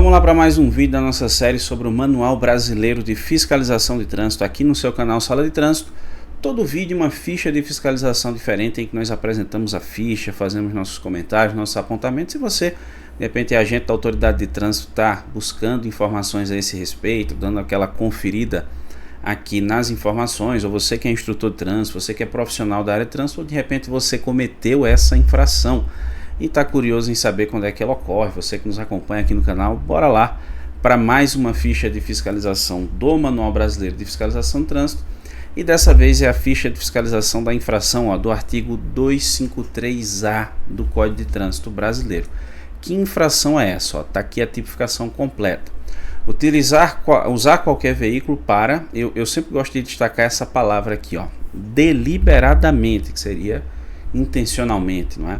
Vamos lá para mais um vídeo da nossa série sobre o Manual Brasileiro de Fiscalização de Trânsito aqui no seu canal Sala de Trânsito. Todo vídeo uma ficha de fiscalização diferente em que nós apresentamos a ficha, fazemos nossos comentários, nossos apontamentos. Se você, de repente, é agente da autoridade de trânsito, está buscando informações a esse respeito, dando aquela conferida aqui nas informações, ou você que é instrutor de trânsito, você que é profissional da área de trânsito, ou de repente você cometeu essa infração e está curioso em saber quando é que ela ocorre, você que nos acompanha aqui no canal, bora lá para mais uma ficha de fiscalização do Manual Brasileiro de Fiscalização de Trânsito. E dessa vez é a ficha de fiscalização da infração do artigo 253A do Código de Trânsito Brasileiro. Que infração é essa? Está aqui a tipificação completa. Usar qualquer veículo para, eu sempre gosto de destacar essa palavra aqui, deliberadamente, que seria intencionalmente, não é?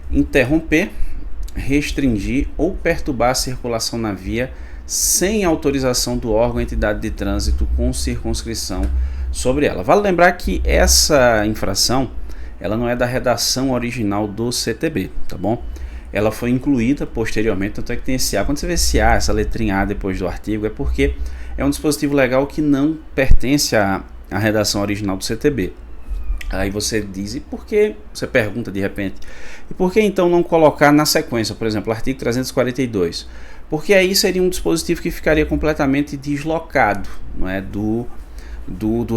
Interromper, restringir ou perturbar a circulação na via sem autorização do órgão ou entidade de trânsito com circunscrição sobre ela. Vale lembrar que essa infração, ela não é da redação original do CTB, tá bom? Ela foi incluída posteriormente, tanto é que tem esse A. Quando você vê esse A, essa letrinha A depois do artigo, é porque é um dispositivo legal que não pertence à redação original do CTB. Aí você diz, e por que? Você pergunta de repente, e por que então não colocar na sequência, por exemplo, artigo 342? Porque aí seria um dispositivo que ficaria completamente deslocado, não é, do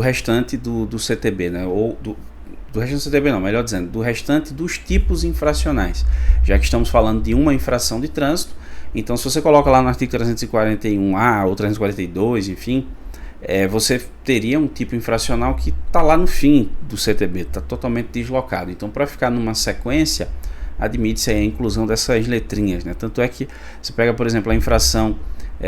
restante do CTB, né? Ou do restante do CTB não, melhor dizendo, do restante dos tipos infracionais, já que estamos falando de uma infração de trânsito. Então se você coloca lá no artigo 341A ou 342, enfim, você teria um tipo infracional que está lá no fim do CTB, está totalmente deslocado. Então, para ficar numa sequência, admite-se a inclusão dessas letrinhas, né? Tanto é que você pega, por exemplo, a infração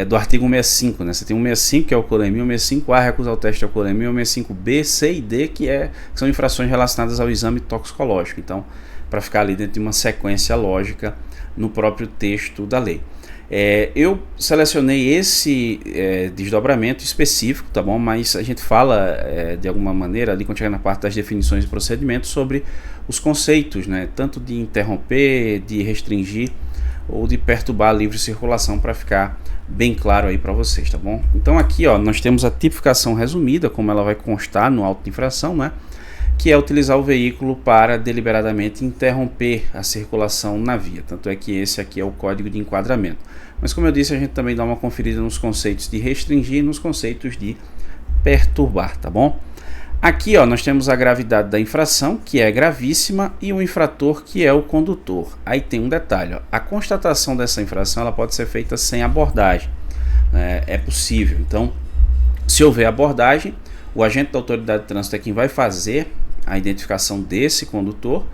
do artigo 165, né? Você tem o 165, que é o alcoolemia, o 165A, recusar o teste de alcoolemia, o 165B, C e D, que são infrações relacionadas ao exame toxicológico. Então, para ficar ali dentro de uma sequência lógica no próprio texto da lei. Eu selecionei esse desdobramento específico, tá bom? Mas a gente fala de alguma maneira ali quando chegar na parte das definições e procedimentos sobre os conceitos, né? Tanto de interromper, de restringir ou de perturbar a livre circulação, para ficar bem claro aí para vocês, tá bom? Então aqui nós temos a tipificação resumida, como ela vai constar no auto de infração, né? Que é utilizar o veículo para deliberadamente interromper a circulação na via. Tanto é que esse aqui é o código de enquadramento. Mas como eu disse, a gente também dá uma conferida nos conceitos de restringir e nos conceitos de perturbar, tá bom? Aqui nós temos a gravidade da infração, que é gravíssima, e o infrator, que é o condutor. Aí tem um detalhe, a constatação dessa infração ela pode ser feita sem abordagem, é possível. Então, se houver abordagem, o agente da autoridade de trânsito é quem vai fazer a identificação desse condutor,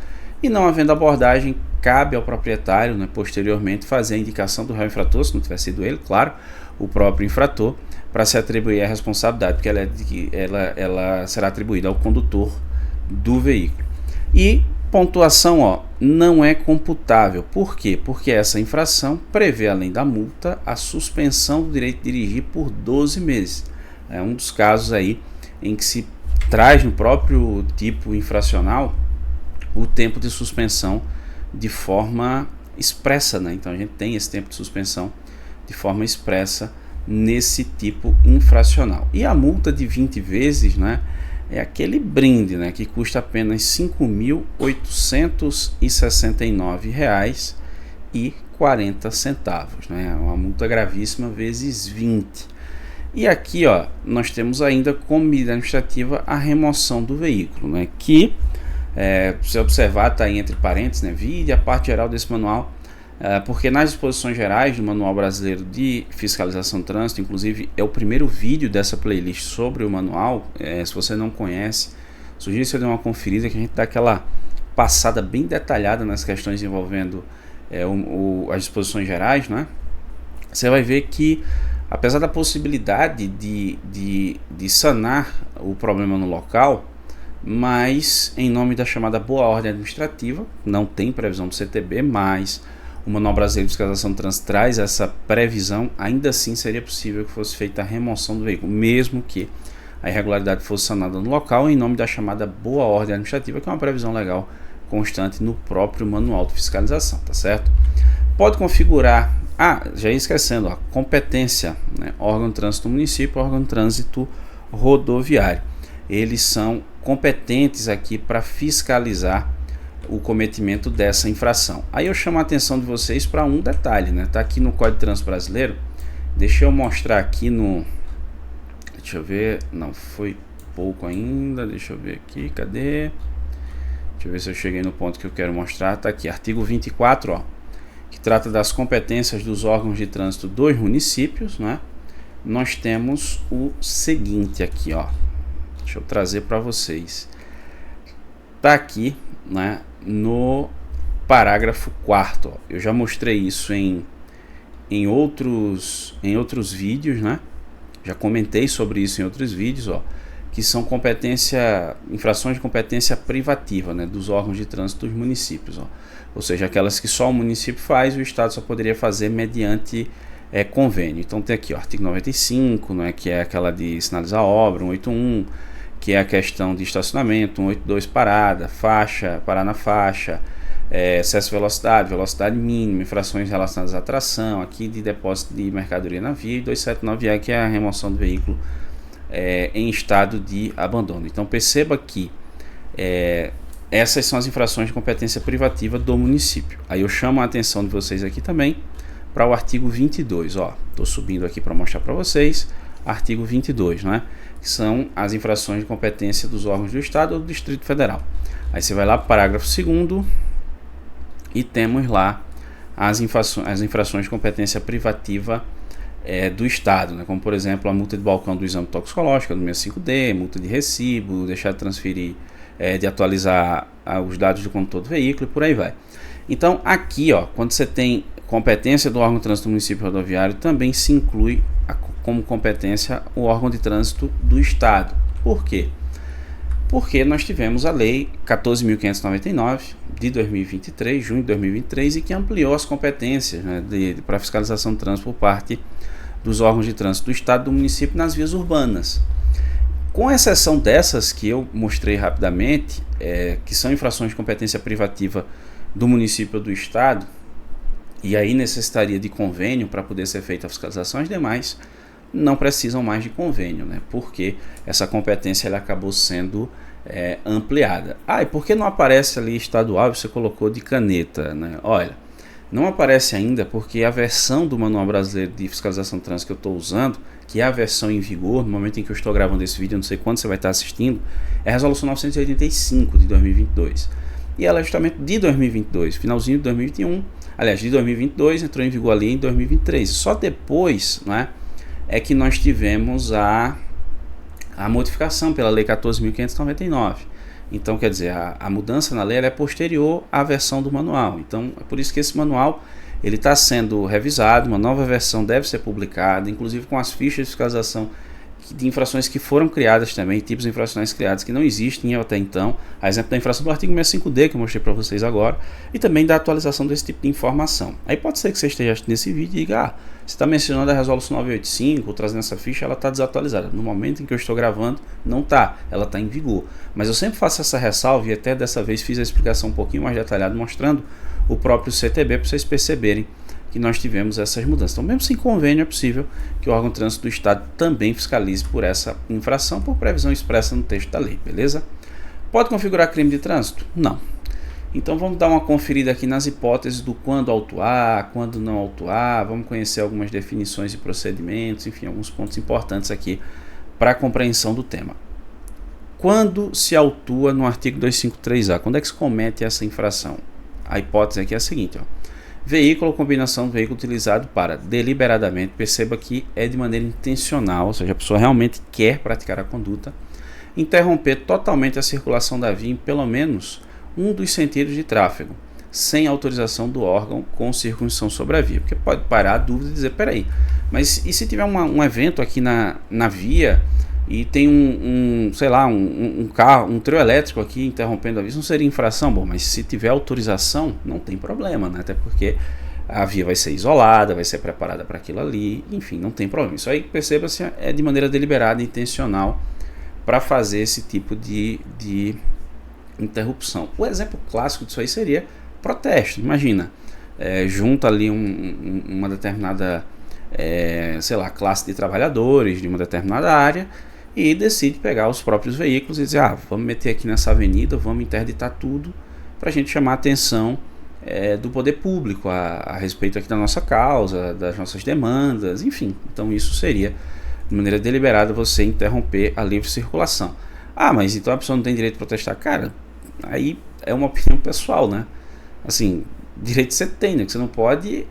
e não havendo abordagem, cabe ao proprietário, né, posteriormente, fazer a indicação do réu infrator, se não tiver sido ele, claro, o próprio infrator, para se atribuir a responsabilidade, porque ela será atribuída ao condutor do veículo. E pontuação não é computável. Por quê? Porque essa infração prevê, além da multa, a suspensão do direito de dirigir por 12 meses. É um dos casos aí em que se traz no próprio tipo infracional o tempo de suspensão de forma expressa, né? Então a gente tem esse tempo de suspensão de forma expressa nesse tipo infracional. E a multa de 20 vezes, né, é aquele brinde, né, que custa apenas R$ 5.869,40, né? Uma multa gravíssima vezes 20. E aqui nós temos ainda como medida administrativa a remoção do veículo, né? Que, se você observar, está aí entre parênteses, né? Vide a parte geral desse manual, porque nas disposições gerais do Manual Brasileiro de Fiscalização de Trânsito, inclusive é o primeiro vídeo dessa playlist sobre o manual. Se você não conhece, sugiro que você dê uma conferida, que a gente dá aquela passada bem detalhada nas questões envolvendo as disposições gerais, né? Você vai ver que, apesar da possibilidade de sanar o problema no local, mas em nome da chamada boa ordem administrativa, não tem previsão do CTB, mas o Manual Brasileiro de Fiscalização de Trânsito traz essa previsão, ainda assim seria possível que fosse feita a remoção do veículo, mesmo que a irregularidade fosse sanada no local, em nome da chamada boa ordem administrativa, que é uma previsão legal constante no próprio Manual de Fiscalização, tá certo? Pode configurar Já ia esquecendo, ó, competência, né? Órgão de trânsito do município, órgão de trânsito rodoviário. Eles são competentes aqui para fiscalizar o cometimento dessa infração. Aí eu chamo a atenção de vocês para um detalhe, né? Tá aqui no Código de Trânsito Brasileiro. Deixa eu mostrar aqui no... Deixa eu ver, não foi pouco ainda, deixa eu ver aqui, cadê? Deixa eu ver se eu cheguei no ponto que eu quero mostrar. Tá aqui, artigo 24, ó, que trata das competências dos órgãos de trânsito dos municípios, né? Nós temos o seguinte aqui, ó. Deixa eu trazer para vocês. Tá aqui, né, no parágrafo 4º, ó. Eu já mostrei isso em outros vídeos, né? Já comentei sobre isso em outros vídeos, ó, que são infrações de competência privativa, né, dos órgãos de trânsito dos municípios, ó. Ou seja, aquelas que só o município faz e o Estado só poderia fazer mediante convênio. Então tem aqui o artigo 95, né, que é aquela de sinalizar a obra, 181, que é a questão de estacionamento, 182 parada, faixa, parar na faixa, excesso de velocidade, velocidade mínima, infrações relacionadas à tração, aqui de depósito de mercadoria na via, e 279A, que é a remoção do veículo em estado de abandono. Então perceba que essas são as infrações de competência privativa do município. Aí eu chamo a atenção de vocês aqui também para o artigo 22, ó, estou subindo aqui para mostrar para vocês, artigo 22, né, que são as infrações de competência dos órgãos do Estado ou do Distrito Federal. Aí você vai lá para o parágrafo 2º e temos lá as infrações de competência privativa do Estado, né? Como por exemplo a multa de balcão do exame toxicológico do 65D, multa de recibo, deixar de transferir, de atualizar os dados do condutor do veículo e por aí vai. Então aqui, ó, quando você tem competência do órgão de trânsito do município rodoviário, também se inclui como competência o órgão de trânsito do Estado. Por quê? Porque nós tivemos a Lei 14.599 de 2023, junho de 2023, e que ampliou as competências, né, para fiscalização de trânsito por parte dos órgãos de trânsito do Estado e do município nas vias urbanas. Com exceção dessas que eu mostrei rapidamente, que são infrações de competência privativa do município ou do Estado, e aí necessitaria de convênio para poder ser feita a fiscalização, as demais não precisam mais de convênio, né? Porque essa competência ela acabou sendo ampliada. E por que não aparece ali estadual? Você colocou de caneta, né? Olha, não aparece ainda porque a versão do Manual Brasileiro de Fiscalização de Trânsito que eu estou usando, que é a versão em vigor, no momento em que eu estou gravando esse vídeo, eu não sei quando você vai estar assistindo, é a Resolução 985 de 2022. E ela é justamente de 2022, finalzinho de 2021, aliás, de 2022, entrou em vigor ali em 2023. Só depois, né, é que nós tivemos a modificação pela Lei 14.599. Então, quer dizer, a mudança na lei ela é posterior à versão do manual. Então, é por isso que esse manual ele está sendo revisado, uma nova versão deve ser publicada, inclusive com as fichas de fiscalização de infrações que foram criadas também, tipos de infrações criadas que não existem até então, a exemplo da infração do artigo 65D que eu mostrei para vocês agora, e também da atualização desse tipo de informação. Aí pode ser que você esteja assistindo esse vídeo e diga, você está mencionando a resolução 985, ou trazendo essa ficha, ela está desatualizada. No momento em que eu estou gravando, não está, ela está em vigor. Mas eu sempre faço essa ressalva e até dessa vez fiz a explicação um pouquinho mais detalhada, mostrando o próprio CTB para vocês perceberem que nós tivemos essas mudanças. Então, mesmo sem convênio, é possível que o órgão de trânsito do Estado também fiscalize por essa infração, por previsão expressa no texto da lei, beleza? Pode configurar crime de trânsito? Não. Então, vamos dar uma conferida aqui nas hipóteses do quando autuar, quando não autuar, vamos conhecer algumas definições e procedimentos, enfim, alguns pontos importantes aqui para a compreensão do tema. Quando se autua no artigo 253A? Quando é que se comete essa infração? A hipótese aqui é a seguinte, ó. Veículo ou combinação do veículo utilizado para deliberadamente, perceba que é de maneira intencional, ou seja, a pessoa realmente quer praticar a conduta, interromper totalmente a circulação da via em pelo menos um dos sentidos de tráfego, sem autorização do órgão com circunstância sobre a via. Porque pode parar a dúvida e dizer, peraí, mas e se tiver um evento aqui na via e tem um carro, um trio elétrico aqui interrompendo a via, isso não seria infração? Bom, mas se tiver autorização, não tem problema, né? Até porque a via vai ser isolada, vai ser preparada para aquilo ali, enfim, não tem problema. Isso aí, perceba-se, é de maneira deliberada e intencional para fazer esse tipo de interrupção. O exemplo clássico disso aí seria protesto. Imagina, junta ali uma determinada, sei lá, classe de trabalhadores de uma determinada área e decide pegar os próprios veículos e dizer, vamos meter aqui nessa avenida, vamos interditar tudo para a gente chamar a atenção do poder público a respeito aqui da nossa causa, das nossas demandas, enfim. Então isso seria, de maneira deliberada, você interromper a livre circulação. Mas então a pessoa não tem direito de protestar? Cara, aí é uma opinião pessoal, né? Assim, direito você tem, né? Que você não pode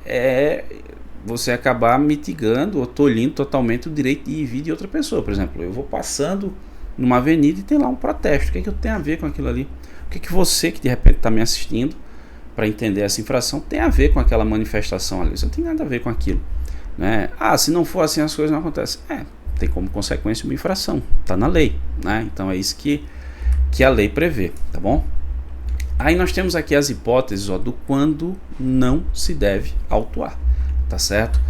você acabar mitigando ou tolhindo totalmente o direito de ir e vir de outra pessoa. Por exemplo, eu vou passando numa avenida e tem lá um protesto. O que é que eu tenho a ver com aquilo ali? O que é que você que de repente está me assistindo para entender essa infração tem a ver com aquela manifestação ali? Você não tem nada a ver com aquilo, né? Se não for assim as coisas não acontecem. Tem como consequência uma infração, está na lei, né? Então é isso que a lei prevê, tá bom? Aí nós temos aqui as hipóteses do quando não se deve autuar, tá certo?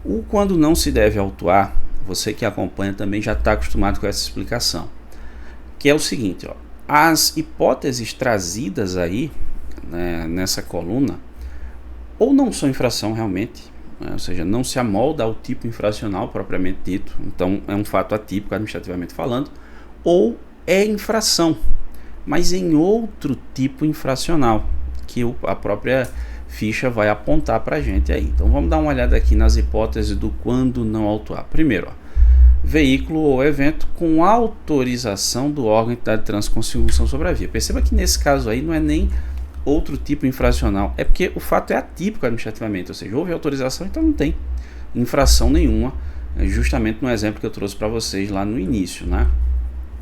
O quando não se deve autuar, você que acompanha também já está acostumado com essa explicação, que é o seguinte, as hipóteses trazidas aí, né, nessa coluna, ou não são infração realmente, ou seja, não se amolda ao tipo infracional propriamente dito, então é um fato atípico administrativamente falando, ou é infração, mas em outro tipo infracional, que a própria ficha vai apontar para a gente aí. Então vamos dar uma olhada aqui nas hipóteses do quando não autuar. Primeiro, veículo ou evento com autorização do órgão entidade de trânsito com circunvolução sobre a via. Perceba que nesse caso aí não é nem outro tipo infracional, é porque o fato é atípico administrativamente, ou seja, houve autorização, então não tem infração nenhuma, justamente no exemplo que eu trouxe para vocês lá no início, né?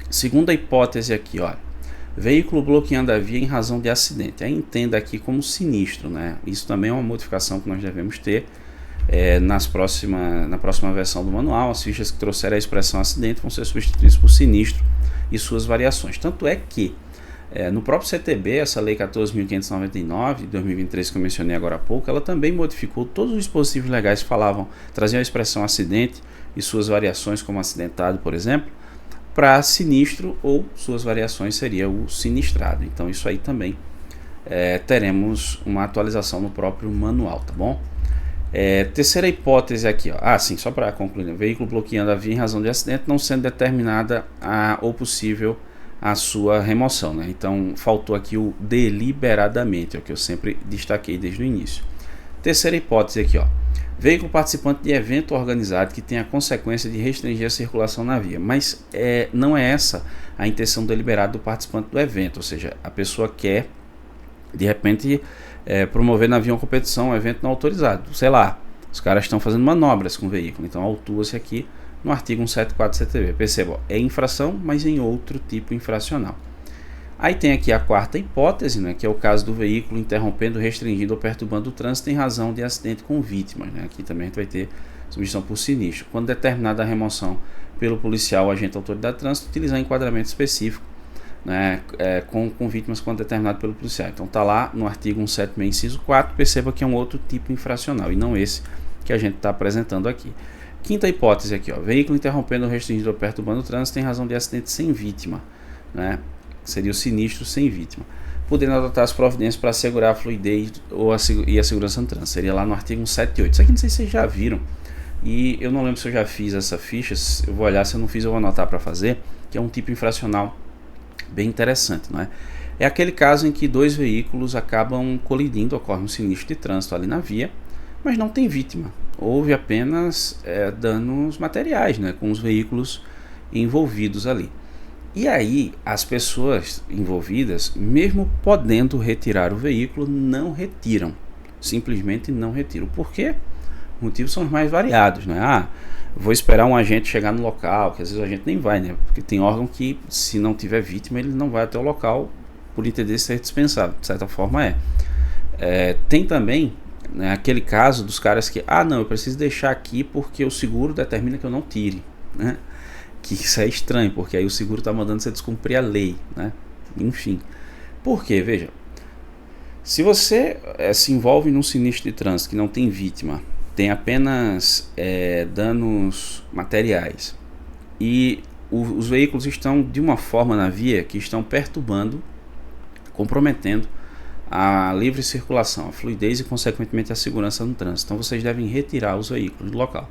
Segunda hipótese aqui, olha, veículo bloqueando a via em razão de acidente. Aí entenda aqui como sinistro, né? Isso também é uma modificação que nós devemos ter na próxima versão do manual. As fichas que trouxeram a expressão acidente vão ser substituídas por sinistro e suas variações. Tanto é que no próprio CTB, essa lei 14.599 de 2023 que eu mencionei agora há pouco, ela também modificou todos os dispositivos legais que traziam a expressão acidente e suas variações, como acidentado, por exemplo, para sinistro, ou suas variações seria o sinistrado. Então isso aí também teremos uma atualização no próprio manual, tá bom? Terceira hipótese aqui, sim, só para concluir, né? Veículo bloqueando a via em razão de acidente, não sendo determinada ou possível a sua remoção, né? Então faltou aqui o deliberadamente, é o que eu sempre destaquei desde o início. Terceira hipótese aqui, veículo participante de evento organizado que tenha a consequência de restringir a circulação na via, mas não é essa a intenção deliberada do participante do evento, ou seja, a pessoa quer de repente promover na via uma competição, um evento não autorizado, sei lá, os caras estão fazendo manobras com o veículo, então autua-se aqui no artigo 174 CTB. Perceba, é infração, mas em outro tipo infracional. Aí tem aqui a quarta hipótese, né, que é o caso do veículo interrompendo, restringindo ou perturbando o trânsito em razão de acidente com vítimas, né? Aqui também a gente vai ter substituição por sinistro. Quando determinada a remoção pelo policial, agente da autoridade de trânsito, utilizar enquadramento específico, né, com vítimas quando determinado pelo policial. Então está lá no artigo 176, inciso 4, perceba que é um outro tipo infracional e não esse que a gente está apresentando aqui. Quinta hipótese aqui, veículo interrompendo, restringindo ou perturbando o trânsito em razão de acidente sem vítima, né? Seria o sinistro sem vítima, podendo adotar as providências para assegurar a fluidez e a segurança no trânsito. Seria lá no artigo 178. Isso aqui não sei se vocês já viram, e eu não lembro se eu já fiz essa ficha. Eu vou olhar, se eu não fiz eu vou anotar para fazer, que é um tipo infracional bem interessante, não é? É aquele caso em que dois veículos acabam colidindo, ocorre um sinistro de trânsito ali na via, mas não tem vítima, houve apenas danos materiais, né, com os veículos envolvidos ali. E aí as pessoas envolvidas, mesmo podendo retirar o veículo, não retiram, simplesmente não retiram. Por quê? Motivos são os mais variados, né? Vou esperar um agente chegar no local, que às vezes a gente nem vai, né? Porque tem órgão que, se não tiver vítima, ele não vai até o local, por entender ser dispensado, de certa forma tem também, né, aquele caso dos caras que, não, eu preciso deixar aqui porque o seguro determina que eu não tire, né? Que isso é estranho, porque aí o seguro está mandando você descumprir a lei, né? Enfim, por quê? Veja, se você se envolve num sinistro de trânsito que não tem vítima, tem apenas danos materiais, e os veículos estão de uma forma na via que estão perturbando, comprometendo a livre circulação, a fluidez e consequentemente a segurança no trânsito. Então vocês devem retirar os veículos do local.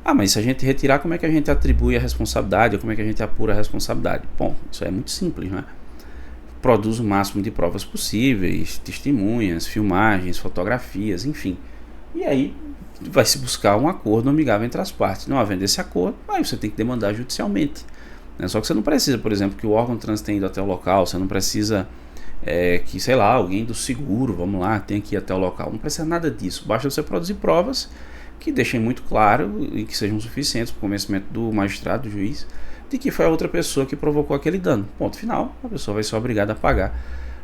Ah, mas se a gente retirar, como é que a gente atribui a responsabilidade, ou como é que a gente apura a responsabilidade? Bom, isso é muito simples, né? Produz o máximo de provas possíveis, testemunhas, filmagens, fotografias, enfim. E aí vai se buscar um acordo amigável entre as partes. Não havendo esse acordo, aí você tem que demandar judicialmente. Né? Só que você não precisa, por exemplo, que o órgão de trânsito tenha ido até o local, você não precisa que, sei lá, alguém do seguro, vamos lá, tenha que ir até o local. Não precisa nada disso, basta você produzir provas que deixem muito claro e que sejam suficientes para o convencimento do magistrado, do juiz, de que foi a outra pessoa que provocou aquele dano. Ponto final, a pessoa vai ser obrigada a pagar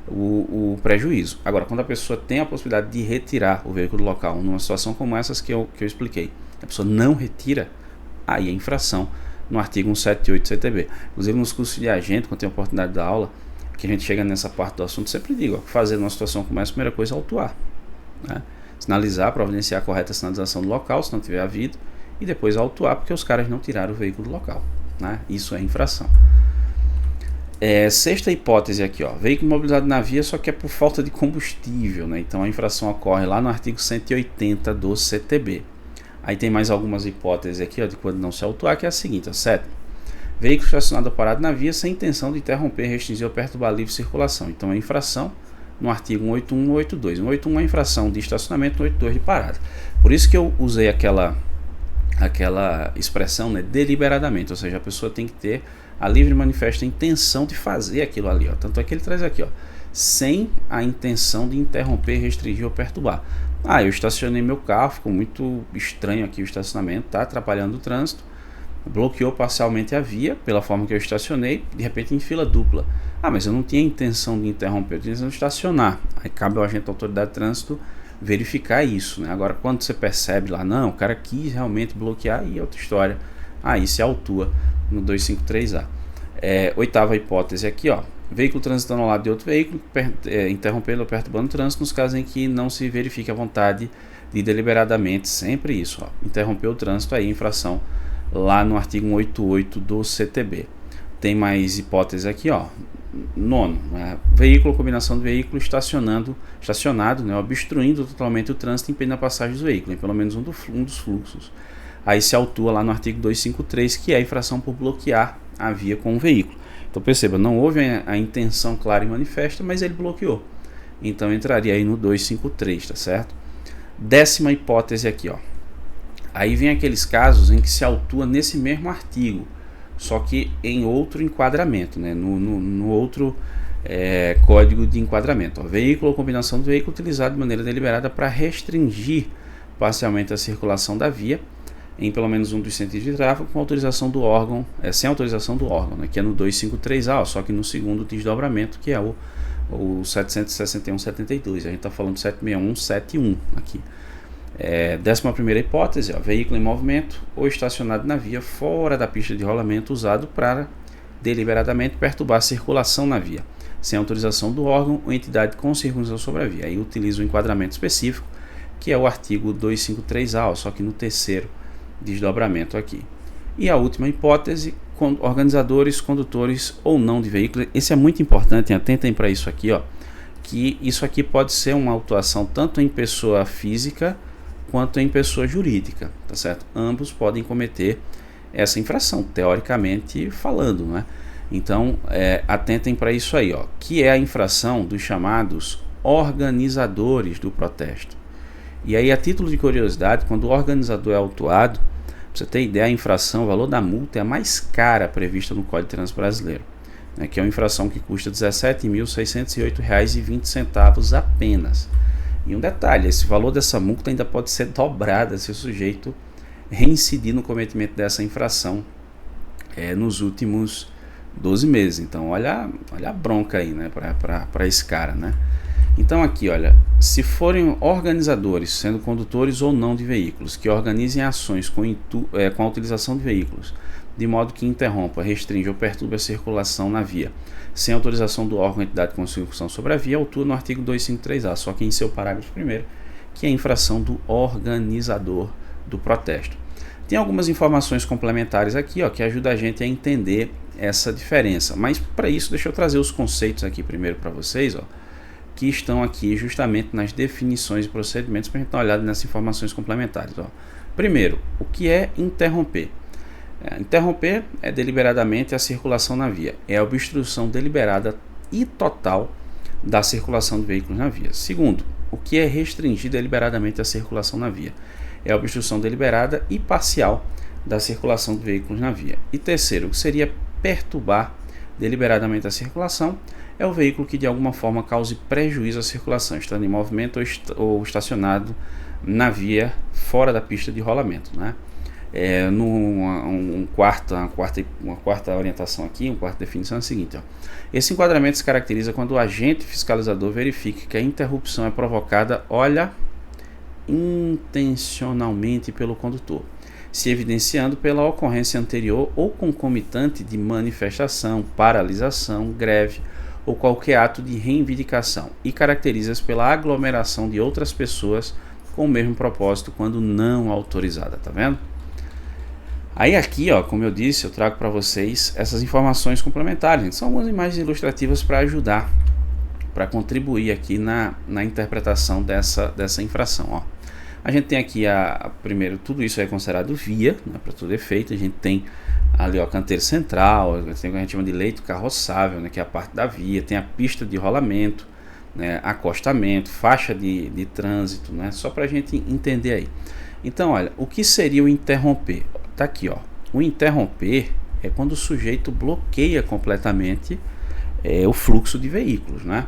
o prejuízo. Agora, quando a pessoa tem a possibilidade de retirar o veículo do local, numa situação como essas que eu expliquei, a pessoa não retira, aí é infração no artigo 178 do CTB. Inclusive nos cursos de agente, quando tem a oportunidade da aula, que a gente chega nessa parte do assunto, sempre digo, fazer numa situação como essa, a primeira coisa é autuar, né? Sinalizar, providenciar a correta sinalização do local, se não tiver havido, e depois autuar, porque os caras não tiraram o veículo do local, né? Isso é infração. Sexta hipótese aqui, ó, veículo imobilizado na via só que é por falta de combustível, né? Então a infração ocorre lá no artigo 180 do CTB. Aí tem mais algumas hipóteses aqui, ó, de quando não se autuar, que é a seguinte, ó, sétimo, veículo estacionado ou parado na via sem intenção de interromper, restringir ou perturbar a livre circulação. Então é infração no artigo 181 e 182. 181 é infração de estacionamento, 182 de parada. Por isso que eu usei aquela expressão, né, deliberadamente, ou seja, a pessoa tem que ter a livre e manifesta intenção de fazer aquilo ali, ó. Tanto é que ele traz aqui, ó, sem a intenção de interromper, restringir ou perturbar. Ah, eu estacionei meu carro, ficou muito estranho aqui o estacionamento, tá atrapalhando o trânsito, bloqueou parcialmente a via pela forma que eu estacionei, de repente em fila dupla. Ah, mas eu não tinha intenção de interromper, eu tinha intenção de estacionar. Aí cabe ao agente da autoridade de trânsito verificar isso, né? Agora, quando você percebe lá, não, o cara quis realmente bloquear, aí é outra história. Aí se autua no 253A. Oitava hipótese aqui, ó, veículo transitando ao lado de outro veículo, interrompendo ou perturbando o trânsito, nos casos em que não se verifique a vontade de deliberadamente, sempre isso, ó, interromper o trânsito, aí infração lá no artigo 188 do CTB. Tem mais hipóteses aqui, ó. Nono, veículo, combinação de veículo estacionado, né, obstruindo totalmente o trânsito, impedindo a passagem do veículo, em pelo menos um dos fluxos. Aí se autua lá no artigo 253, que é a infração por bloquear a via com o veículo. Então perceba, não houve a intenção clara e manifesta, mas ele bloqueou. Então entraria aí no 253, tá certo? Décima hipótese aqui, ó. Aí vem aqueles casos em que se autua nesse mesmo artigo, só que em outro enquadramento, né? no outro código de enquadramento. Ó. Veículo ou combinação do veículo utilizado de maneira deliberada para restringir parcialmente a circulação da via em pelo menos um dos sentidos de tráfego com autorização do órgão, sem autorização do órgão, né? Que é no 253A, ó, só que no segundo desdobramento, que é o 761-72. A gente está falando 761-71 aqui. 11ª hipótese, ó, veículo em movimento ou estacionado na via fora da pista de rolamento usado para deliberadamente perturbar a circulação na via, sem autorização do órgão ou entidade com circunstância sobre a via. Aí utiliza o enquadramento específico, que é o artigo 253A, ó, só que no terceiro desdobramento aqui. E a última hipótese, organizadores, condutores ou não de veículos. Esse é muito importante, atentem para isso aqui, ó, que isso aqui pode ser uma autuação tanto em pessoa física quanto em pessoa jurídica, tá certo? Ambos podem cometer essa infração, teoricamente falando, né? Então, atentem para isso aí, ó, que é a infração dos chamados organizadores do protesto. E aí, a título de curiosidade, quando o organizador é autuado, pra você ter ideia, a infração, o valor da multa é a mais cara prevista no Código de Trânsito Brasileiro, né, que é uma infração que custa R$ 17.608,20 apenas. E um detalhe, esse valor dessa multa ainda pode ser dobrado se o sujeito reincidir no cometimento dessa infração nos últimos 12 meses. Então, olha a bronca aí, né, para esse cara, né? Então aqui, olha, se forem organizadores, sendo condutores ou não de veículos, que organizem ações com a utilização de veículos, de modo que interrompa, restringe ou perturbe a circulação na via, sem autorização do órgão ou entidade com circunstância sobre a via, autua no artigo 253A, só que em seu parágrafo 1º, que é a infração do organizador do protesto. Tem algumas informações complementares aqui, ó, que ajudam a gente a entender essa diferença, mas para isso deixa eu trazer os conceitos aqui primeiro para vocês, ó. que estão aqui justamente nas definições e procedimentos para a gente dar uma olhada nessas informações complementares. Ó. Primeiro, o que é interromper? Interromper é deliberadamente a circulação na via, é a obstrução deliberada e total da circulação de veículos na via. Segundo, o que é restringir deliberadamente a circulação na via? É a obstrução deliberada e parcial da circulação de veículos na via. E terceiro, o que seria perturbar deliberadamente a circulação? É o veículo que de alguma forma cause prejuízo à circulação, estando em movimento ou estacionado na via fora da pista de rolamento, né? Uma quarta orientação aqui, uma quarta definição é a seguinte: ó. Esse enquadramento se caracteriza quando o agente fiscalizador verifique que a interrupção é provocada, olha, intencionalmente pelo condutor, se evidenciando pela ocorrência anterior ou concomitante de manifestação, paralisação, greve ou qualquer ato de reivindicação, e caracteriza-se pela aglomeração de outras pessoas com o mesmo propósito quando não autorizada, tá vendo? Aí aqui, ó, como eu disse, eu trago para vocês essas informações complementares. São algumas imagens ilustrativas para ajudar, para contribuir aqui na interpretação dessa infração. Ó. A gente tem aqui, primeiro, tudo isso é considerado via, né, para todo efeito. A gente tem ali, ó, canteiro central, tem o que a gente chama de leito carroçável, né, que é a parte da via. Tem a pista de rolamento, né, acostamento, faixa de trânsito, né, só para a gente entender aí. Então, olha, o que seria o interromper? Tá aqui, ó. O interromper é quando o sujeito bloqueia completamente o fluxo de veículos, né?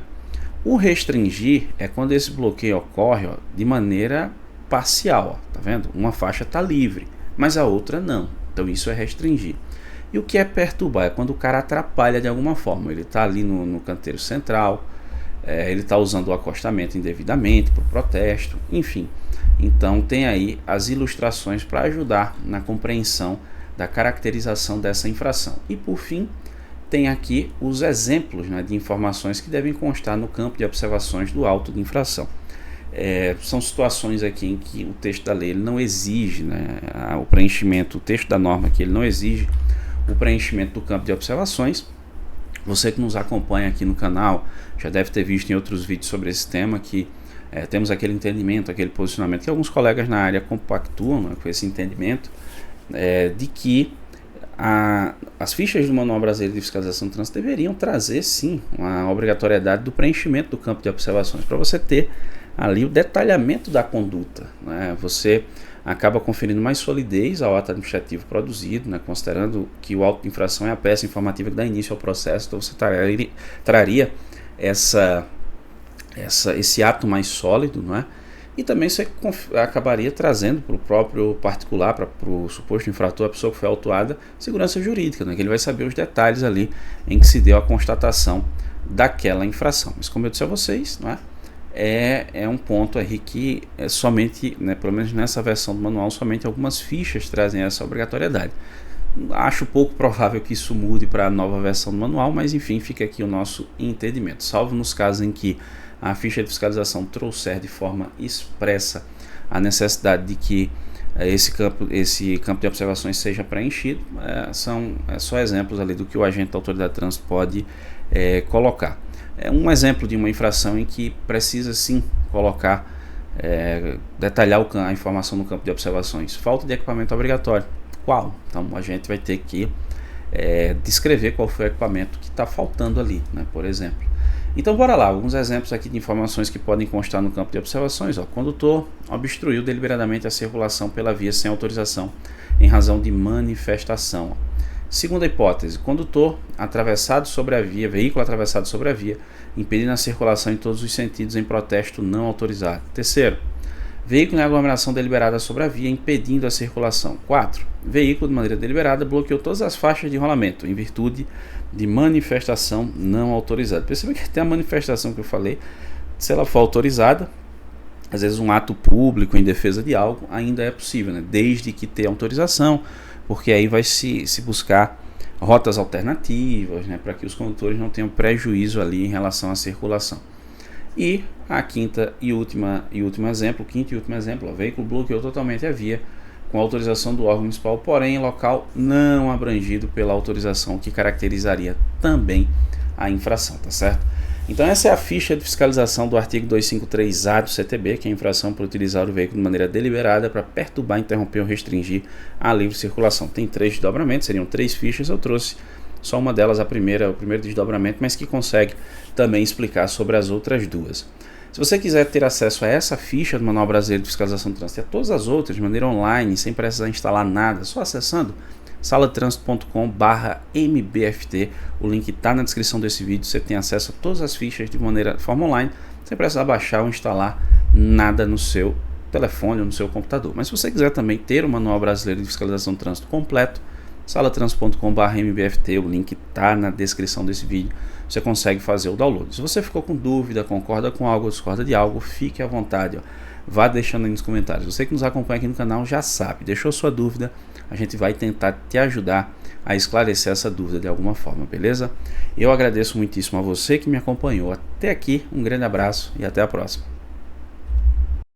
O restringir é quando esse bloqueio ocorre, ó, de maneira parcial, ó, tá vendo? Uma faixa está livre, mas a outra não. Então isso é restringir. E o que é perturbar? É quando o cara atrapalha de alguma forma. Ele está ali no canteiro central, ele está usando o acostamento indevidamente por protesto, enfim. Então tem aí as ilustrações para ajudar na compreensão da caracterização dessa infração. E por fim, tem aqui os exemplos, né, de informações que devem constar no campo de observações do auto de infração. São situações aqui em que o texto da lei ele não exige, né, o preenchimento, o texto da norma aqui ele não exige o preenchimento do campo de observações. Você que nos acompanha aqui no canal já deve ter visto em outros vídeos sobre esse tema que temos aquele entendimento, aquele posicionamento que alguns colegas na área compactuam, né, com esse entendimento de que as fichas do Manual Brasileiro de Fiscalização do Trânsito deveriam trazer sim uma obrigatoriedade do preenchimento do campo de observações para você ter ali o detalhamento da conduta, né? Você acaba conferindo mais solidez ao ato administrativo produzido, né, considerando que o auto de infração é a peça informativa que dá início ao processo, então você traria esse ato mais sólido, não é? E também você acabaria trazendo para o próprio particular, para o suposto infrator, a pessoa que foi autuada, segurança jurídica, né? Que ele vai saber os detalhes ali em que se deu a constatação daquela infração. Mas como eu disse a vocês, não é? É um ponto aí que somente, né, pelo menos nessa versão do manual, somente algumas fichas trazem essa obrigatoriedade. Acho pouco provável que isso mude para a nova versão do manual, mas enfim, fica aqui o nosso entendimento, salvo nos casos em que a ficha de fiscalização trouxer de forma expressa a necessidade de que esse campo de observações seja preenchido. São só exemplos ali do que o agente da autoridade de trânsito pode colocar. Um exemplo de uma infração em que precisa sim colocar, detalhar a informação no campo de observações: falta de equipamento obrigatório. Qual? Então a gente vai ter que descrever qual foi o equipamento que está faltando ali, né, por exemplo. Então bora lá, alguns exemplos aqui de informações que podem constar no campo de observações. Ó, condutor obstruiu deliberadamente a circulação pela via sem autorização em razão de manifestação. Segunda hipótese, condutor atravessado sobre a via, veículo atravessado sobre a via, impedindo a circulação em todos os sentidos em protesto não autorizado. Terceiro, veículo em aglomeração deliberada sobre a via, impedindo a circulação. 4. Veículo de maneira deliberada bloqueou todas as faixas de rolamento em virtude de manifestação não autorizada. Perceba que tem a manifestação que eu falei, se ela for autorizada, às vezes um ato público em defesa de algo ainda é possível, né? Desde que tenha autorização, porque aí vai se buscar rotas alternativas, né, para que os condutores não tenham prejuízo ali em relação à circulação. E a quinto e último exemplo, o veículo bloqueou totalmente a via com autorização do órgão municipal, porém em local não abrangido pela autorização, que caracterizaria também a infração, tá certo? Então essa é a ficha de fiscalização do artigo 253-A do CTB, que é a infração por utilizar o veículo de maneira deliberada para perturbar, interromper ou restringir a livre circulação. Tem 3 desdobramentos, seriam 3 fichas, eu trouxe só uma delas, o primeiro desdobramento, mas que consegue também explicar sobre as outras 2. Se você quiser ter acesso a essa ficha do Manual Brasileiro de Fiscalização do Trânsito e a todas as outras de maneira online, sem precisar instalar nada, só acessando saladetransito.com/mbft, o link está na descrição desse vídeo. Você tem acesso a todas as fichas de forma online, sem precisar baixar ou instalar nada no seu telefone ou no seu computador. Mas se você quiser também ter o Manual Brasileiro de Fiscalização do Trânsito completo, saladetransito.com/mbft, o link está na descrição desse vídeo. Você consegue fazer o download. Se você ficou com dúvida, concorda com algo, discorda de algo, fique à vontade, vá deixando aí nos comentários. Você que nos acompanha aqui no canal já sabe, deixou sua dúvida, a gente vai tentar te ajudar a esclarecer essa dúvida de alguma forma, beleza? Eu agradeço muitíssimo a você que me acompanhou até aqui, um grande abraço e até a próxima.